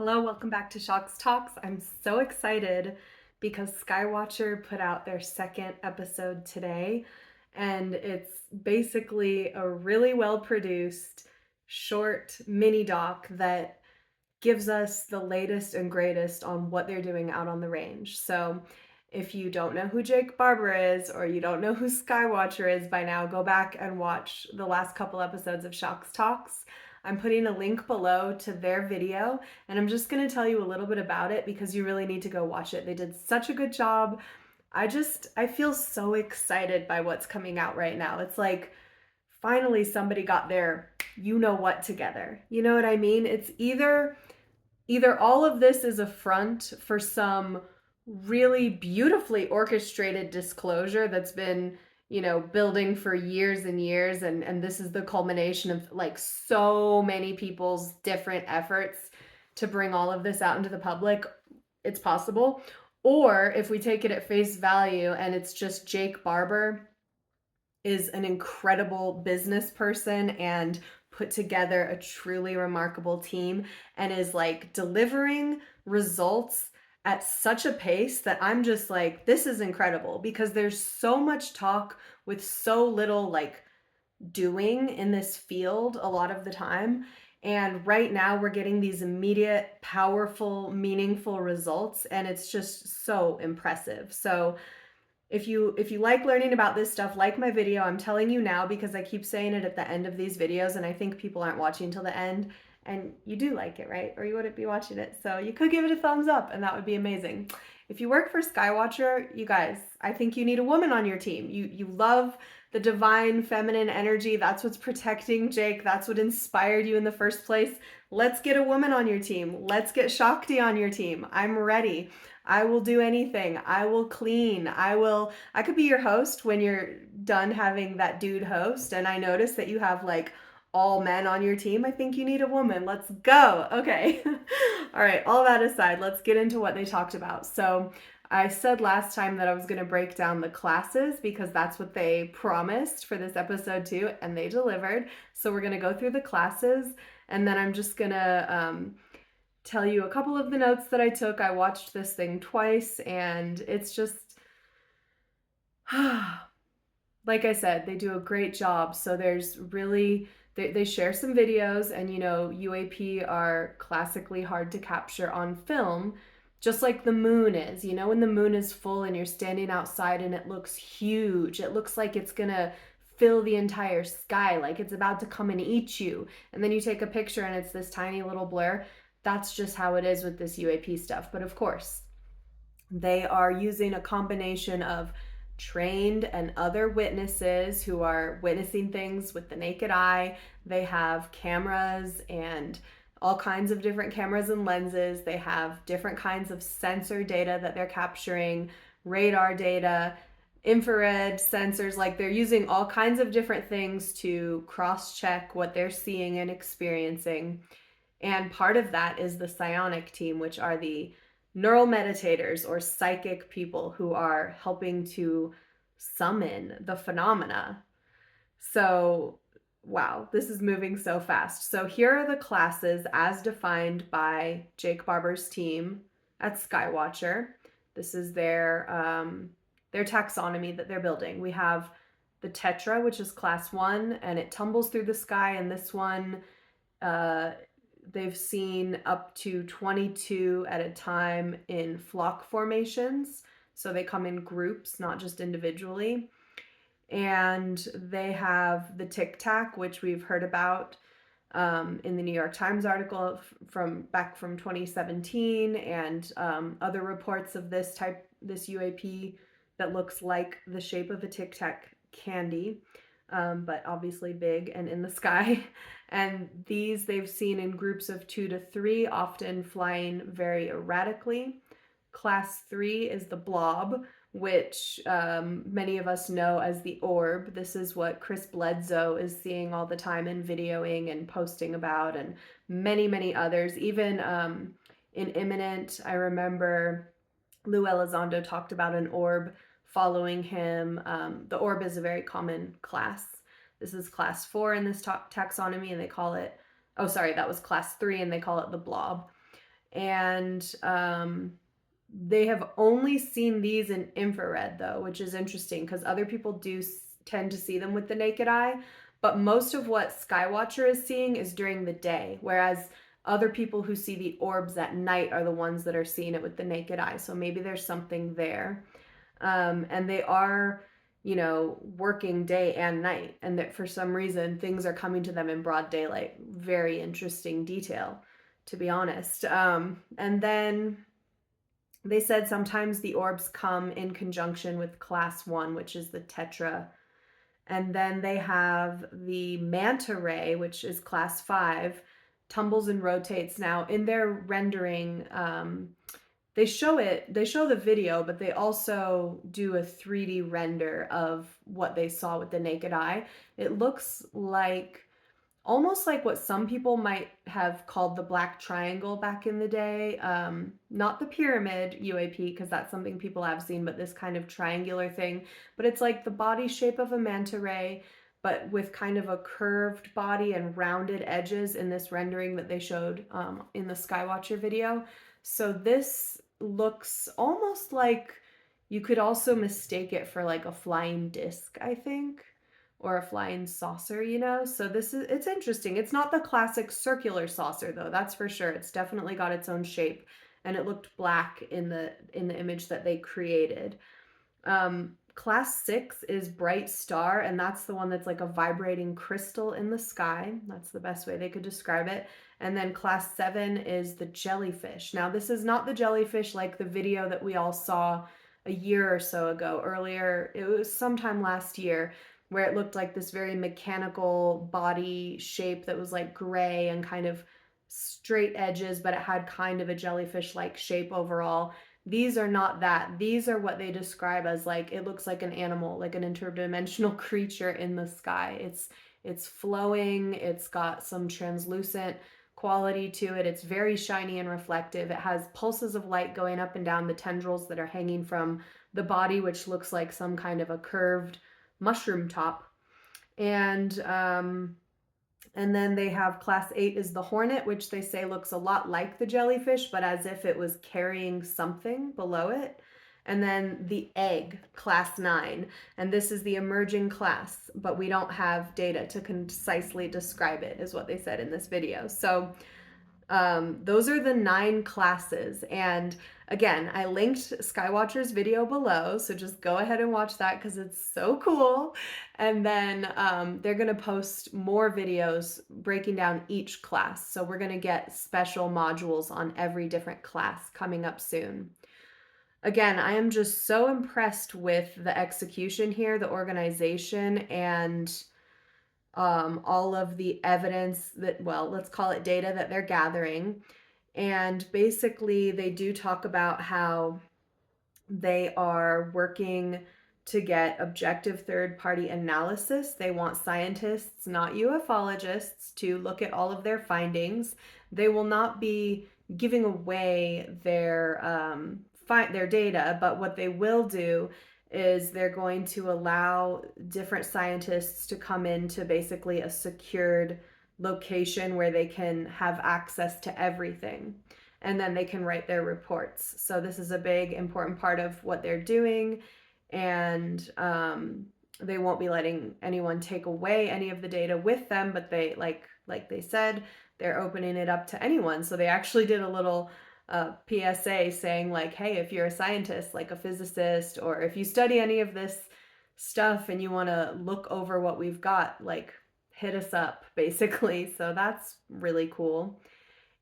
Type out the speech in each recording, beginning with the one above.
Hello, welcome back to Shocks Talks. I'm so excited because Skywatcher put out their second episode today, and it's basically a really well produced short mini doc that gives us the latest and greatest on what they're doing out on the range. So, if you don't know who Jake Barber is or you don't know who Skywatcher is by now, go back and watch the last couple episodes of Shocks Talks. I'm putting a link below to their video, and I'm just going to tell you a little bit about it because you really need to go watch it. They did such a good job. I feel so excited by what's coming out right now. It's like finally somebody got their you know what together. You know what I mean? It's either all of this is a front for some really beautifully orchestrated disclosure that's been, building for years and years, and this is the culmination of like so many people's different efforts to bring all of this out into the public. It's possible. Or if we take it at face value and it's just Jake Barber is an incredible business person and put together a truly remarkable team and is like delivering results at such a pace that I'm just like, this is incredible because there's so much talk with so little like doing in this field a lot of the time. And right now we're getting these immediate, powerful, meaningful results, and it's just so impressive. So if you like learning about this stuff, like my video. I'm telling you now because I keep saying it at the end of these videos and I think people aren't watching till the end, and you do like it, right? Or you wouldn't be watching it. So you could give it a thumbs up and that would be amazing. If you work for Skywatcher, you guys, I think you need a woman on your team. You love the divine feminine energy. That's what's protecting Jake. That's what inspired you in the first place. Let's get a woman on your team. Let's get Shakti on your team. I'm ready. I will do anything. I will clean. I could be your host when you're done having that dude host. And I notice that you have like all men on your team. I think you need a woman. Let's go. Okay. All right. All that aside, let's get into what they talked about. So, I said last time that I was going to break down the classes because that's what they promised for this episode too, and they delivered. So, we're going to go through the classes, and then I'm just going to tell you a couple of the notes that I took. I watched this thing twice, and it's just, like I said, they do a great job. So there's really, they share some videos, and UAP are classically hard to capture on film, just like the moon is. When the moon is full and you're standing outside and it looks huge, it looks like it's gonna fill the entire sky, like it's about to come and eat you. And then you take a picture and it's this tiny little blur. That's just how it is with this UAP stuff. But of course, they are using a combination of trained and other witnesses who are witnessing things with the naked eye. They have cameras and all kinds of different cameras and lenses. They have different kinds of sensor data that they're capturing, radar data, infrared sensors. Like they're using all kinds of different things to cross check what they're seeing and experiencing. And part of that is the psionic team, which are the neural meditators or psychic people who are helping to summon the phenomena. So, wow, this is moving so fast. So, here are the classes as defined by Jake Barber's team at Skywatcher. This is their taxonomy that they're building. We have the Tetra, which is class 1, and it tumbles through the sky. And this one, they've seen up to 22 at a time in flock formations. So they come in groups, not just individually. And they have the Tic Tac, which we've heard about in the New York Times article from 2017, and other reports of this UAP that looks like the shape of a Tic Tac candy. But obviously big and in the sky. And these they've seen in groups of 2 to 3, often flying very erratically. Class 3 is the blob, which many of us know as the orb. This is what Chris Bledsoe is seeing all the time and videoing and posting about, and many, many others. Even in Imminent, I remember Lou Elizondo talked about an orb following him. The orb is a very common class. This is class 4 in this taxonomy, and they call it, oh, sorry, that was class 3, and they call it the blob. And they have only seen these in infrared, though, which is interesting because other people do tend to see them with the naked eye. But most of what Skywatcher is seeing is during the day, whereas other people who see the orbs at night are the ones that are seeing it with the naked eye. So maybe there's something there. And they are, working day and night, and that for some reason things are coming to them in broad daylight. Very interesting detail, to be honest. And then they said sometimes the orbs come in conjunction with class 1, which is the tetra. And then they have the manta ray, which is class 5, tumbles and rotates. Now, in their rendering, they show the video, but they also do a 3D render of what they saw with the naked eye. It looks like almost like what some people might have called the black triangle back in the day. Not the pyramid UAP, because that's something people have seen, but this kind of triangular thing. But it's like the body shape of a manta ray, but with kind of a curved body and rounded edges in this rendering that they showed in the Skywatcher video. So this looks almost like you could also mistake it for like a flying disc, I think, or a flying saucer, So it's interesting. It's not the classic circular saucer though, that's for sure. It's definitely got its own shape, and it looked black in the image that they created. Class 6 is bright star, and that's the one that's like a vibrating crystal in the sky. That's the best way they could describe it. And then class 7 is the jellyfish. Now, this is not the jellyfish like the video that we all saw a year or so ago. Earlier, it was sometime last year, where it looked like this very mechanical body shape that was like gray and kind of straight edges, but it had kind of a jellyfish-like shape overall. These are not that. These are what they describe as like, it looks like an animal, like an interdimensional creature in the sky. It's flowing, it's got some translucent quality to it. It's very shiny and reflective. It has pulses of light going up and down the tendrils that are hanging from the body, which looks like some kind of a curved mushroom top. And then they have class 8 is the hornet, which they say looks a lot like the jellyfish, but as if it was carrying something below it. And then the egg, class 9, and this is the emerging class, but we don't have data to concisely describe it, is what they said in this video. So those are the 9 classes. And again, I linked Skywatcher's video below, so just go ahead and watch that because it's so cool. And then they're going to post more videos breaking down each class. So we're going to get special modules on every different class coming up soon. Again, I am just so impressed with the execution here, the organization, and all of the evidence that, well, let's call it data that they're gathering. And basically, they do talk about how they are working to get objective third-party analysis. They want scientists, not ufologists, to look at all of their findings. They will not be giving away their data, but what they will do is they're going to allow different scientists to come into basically a secured location where they can have access to everything, and then they can write their reports. So this is a big important part of what they're doing, and they won't be letting anyone take away any of the data with them, but they like they said, they're opening it up to anyone. So they actually did a little PSA saying like, hey, if you're a scientist, like a physicist, or if you study any of this stuff and you want to look over what we've got, like hit us up, basically. So that's really cool.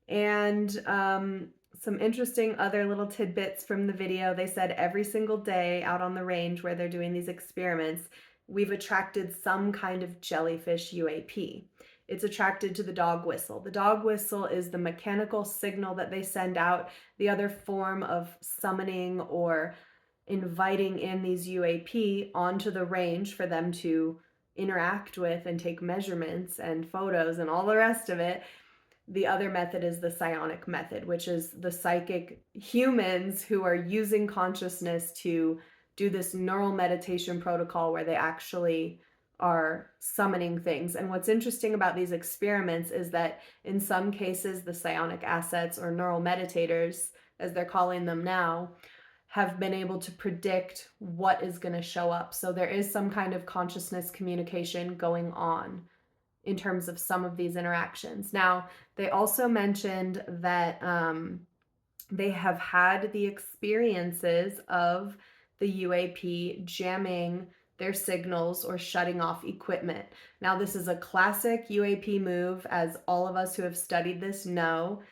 And some interesting other little tidbits from the video. They said every single day out on the range where they're doing these experiments, we've attracted some kind of jellyfish UAP. It's attracted to the dog whistle. The dog whistle is the mechanical signal that they send out. The other form of summoning or inviting in these UAP onto the range for them to interact with and take measurements and photos and all the rest of it. The other method is the psionic method, which is the psychic humans who are using consciousness to do this neural meditation protocol where they actually are summoning things. And what's interesting about these experiments is that in some cases, the psionic assets, or neural meditators, as they're calling them now, have been able to predict what is going to show up. So there is some kind of consciousness communication going on in terms of some of these interactions. Now, they also mentioned that they have had the experiences of the UAP jamming their signals or shutting off equipment. Now, this is a classic UAP move, as all of us who have studied this know.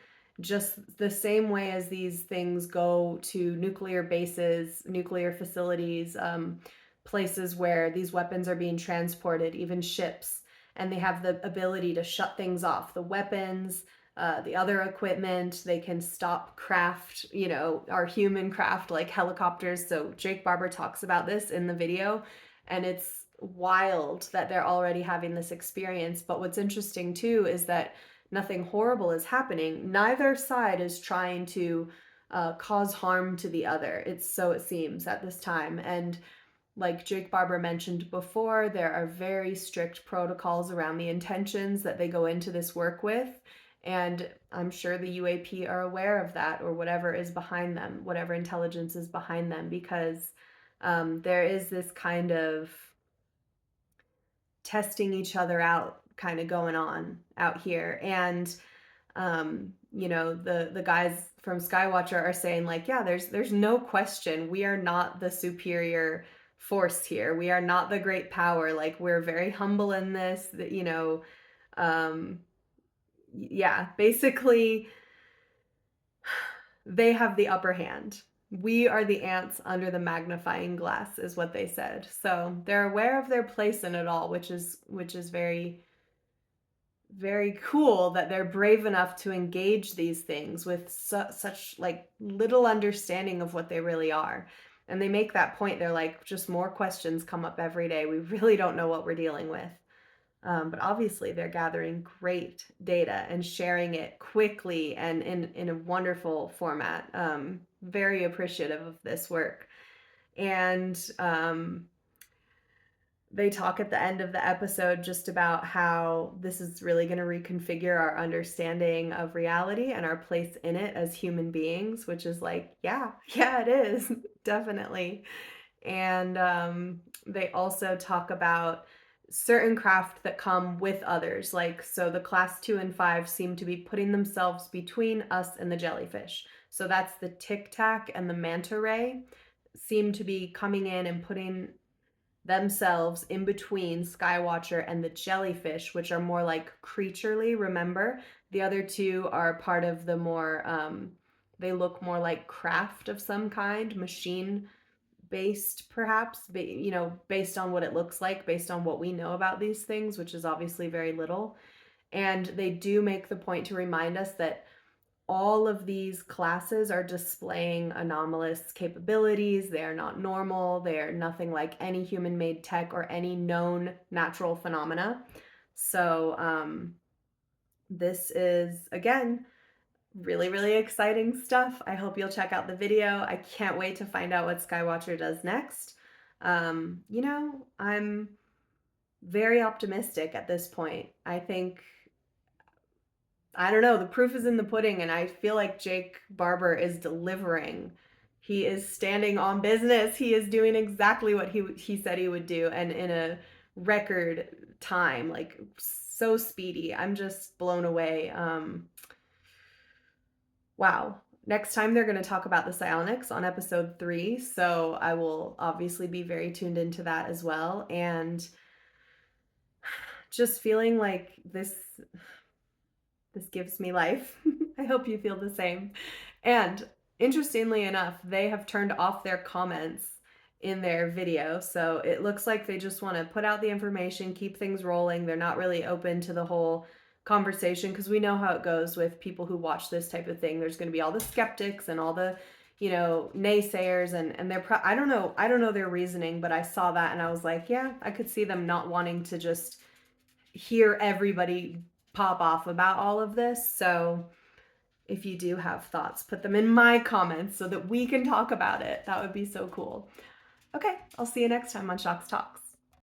Just the same way as these things go to nuclear bases, nuclear facilities, places where these weapons are being transported, even ships, and they have the ability to shut things off, the weapons, the other equipment. They can stop craft, our human craft, like helicopters. So Jake Barber talks about this in the video, and it's wild that they're already having this experience. But what's interesting too is that nothing horrible is happening. Neither side is trying to cause harm to the other. So it seems at this time. And like Jake Barber mentioned before, there are very strict protocols around the intentions that they go into this work with. And I'm sure the UAP are aware of that, or whatever is behind them, whatever intelligence is behind them, because there is this kind of testing each other out kind of going on out here. And the guys from Skywatcher are saying, like, yeah, there's no question, we are not the superior force here. We are not the great power. Like, we're very humble in this, that, yeah, basically they have the upper hand. We are the ants under the magnifying glass, is what they said. So they're aware of their place in it all, which is very, very cool that they're brave enough to engage these things with such like little understanding of what they really are. And they make that point. They're like, just more questions come up every day. We really don't know what we're dealing with. But obviously they're gathering great data and sharing it quickly and in a wonderful format. Very appreciative of this work. And they talk at the end of the episode just about how this is really going to reconfigure our understanding of reality and our place in it as human beings, which is like, yeah, it is, definitely. And they also talk about certain craft that come with others. Like, so the class 2 and 5 seem to be putting themselves between us and the jellyfish. So that's the Tic Tac and the manta ray seem to be coming in and putting themselves in between Skywatcher and the jellyfish, which are more like creaturely, remember? The other two are part of the more, they look more like craft of some kind, machine based perhaps, based on what it looks like, based on what we know about these things, which is obviously very little. And they do make the point to remind us that all of these classes are displaying anomalous capabilities. They are not normal. They are nothing like any human-made tech or any known natural phenomena. So this is, again, really, really exciting stuff. I hope you'll check out the video. I can't wait to find out what Skywatcher does next. I'm very optimistic at this point. I don't know, the proof is in the pudding, and I feel like Jake Barber is delivering. He is standing on business. He is doing exactly what he said he would do, and in a record time, like so speedy. I'm just blown away. Wow. Next time they're going to talk about the psionics on episode 3, so I will obviously be very tuned into that as well. And just feeling like this gives me life. I hope you feel the same. And interestingly enough, they have turned off their comments in their video. So it looks like they just want to put out the information, keep things rolling. They're not really open to the whole conversation, because we know how it goes with people who watch this type of thing. There's going to be all the skeptics and all the, naysayers, and they're I don't know their reasoning, but I saw that and I was like, yeah, I could see them not wanting to just hear everybody pop off about all of this. So if you do have thoughts, put them in my comments so that we can talk about it. That would be so cool. Okay, I'll see you next time on Shocks Talks.